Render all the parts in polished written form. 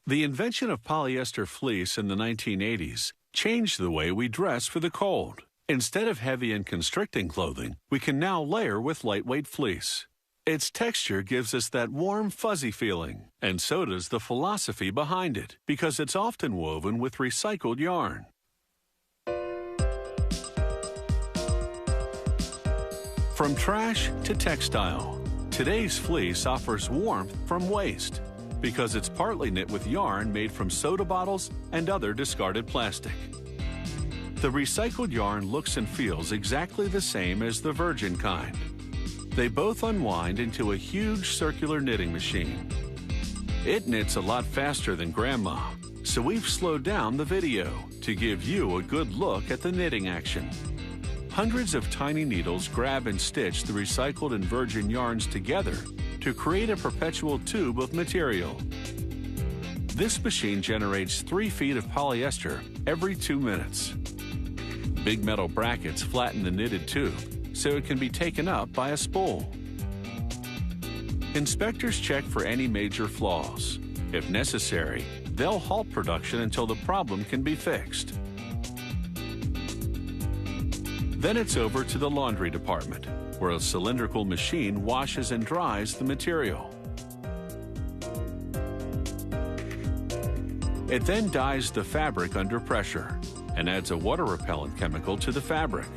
The invention of polyester fleece in the 1980s changed the way we dress for the cold. Instead of heavy and constricting clothing, we can now layer with lightweight fleece. Its texture gives us that warm, fuzzy feeling, and so does the philosophy behind it, because it's often woven with recycled yarn. From trash to textile, today's fleece offers warmth from waste, because it's partly knit with yarn made from soda bottles and other discarded plastic. The recycled yarn looks and feels exactly the same as the virgin kind. They both unwind into a huge circular knitting machine. It knits a lot faster than Grandma, so we've slowed down the video to give you a good look at the knitting action. Hundreds of tiny needles grab and stitch the recycled and virgin yarns together to create a perpetual tube of material. This machine generates 3 feet of polyester every 2 minutes. Big metal brackets flatten the knitted tube so it can be taken up by a spool. Inspectors check for any major flaws. If necessary, they'll halt production until the problem can be fixed. Then it's over to the laundry department, where a cylindrical machine washes and dries the material. It then dyes the fabric under pressure and adds a water-repellent chemical to the fabric.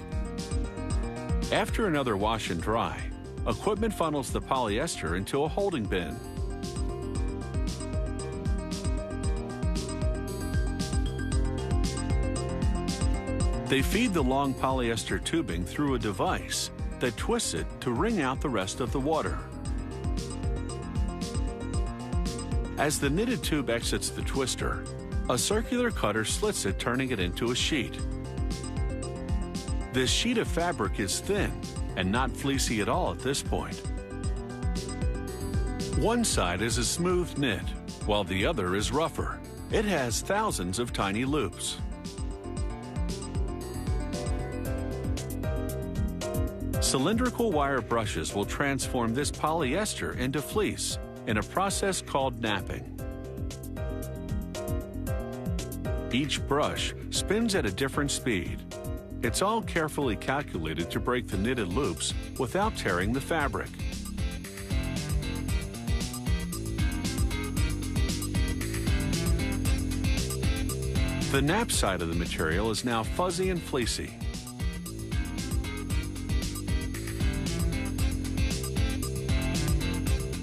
After another wash and dry, equipment funnels the polyester into a holding bin. They feed the long polyester tubing through a device that twists it to wring out the rest of the water. As the knitted tube exits the twister, a circular cutter slits it, turning it into a sheet. This sheet of fabric is thin and not fleecy at all at this point. One side is a smooth knit, while the other is rougher. It has thousands of tiny loops. Cylindrical wire brushes will transform this polyester into fleece in a process called napping. Each brush spins at a different speed. It's all carefully calculated to break the knitted loops without tearing the fabric. The nap side of the material is now fuzzy and fleecy.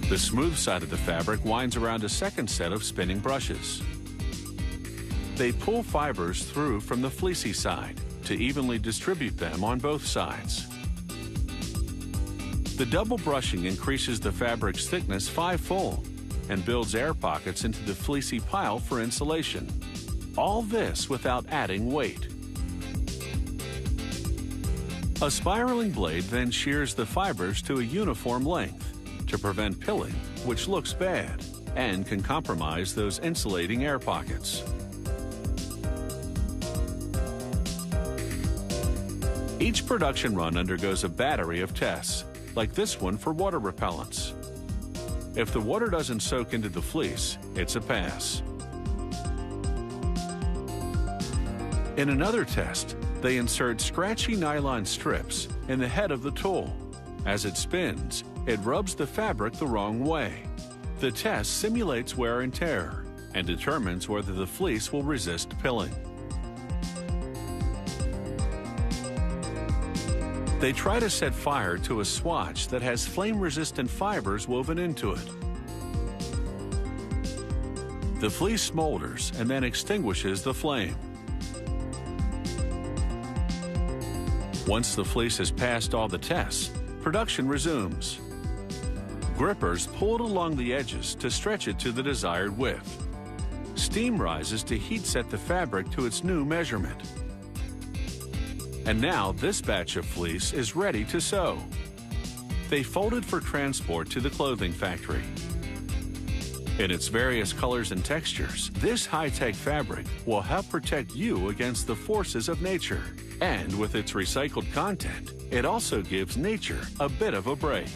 The smooth side of the fabric winds around a second set of spinning brushes. They pull fibers through from the fleecy side to evenly distribute them on both sides. The double brushing increases the fabric's thickness 5-fold and builds air pockets into the fleecy pile for insulation. All this without adding weight. A spiraling blade then shears the fibers to a uniform length to prevent pilling, which looks bad and can compromise those insulating air pockets. Each production run undergoes a battery of tests, like this one for water repellents. If the water doesn't soak into the fleece, it's a pass. In another test, they insert scratchy nylon strips in the head of the tool. As it spins, it rubs the fabric the wrong way. The test simulates wear and tear and determines whether the fleece will resist pilling. They try to set fire to a swatch that has flame-resistant fibers woven into it. The fleece smolders and then extinguishes the flame. Once the fleece has passed all the tests, production resumes. Grippers pull it along the edges to stretch it to the desired width. Steam rises to heat set the fabric to its new measurement. And now this batch of fleece is ready to sew. They fold it for transport to the clothing factory. In its various colors and textures, this high-tech fabric will help protect you against the forces of nature. And with its recycled content, it also gives nature a bit of a break.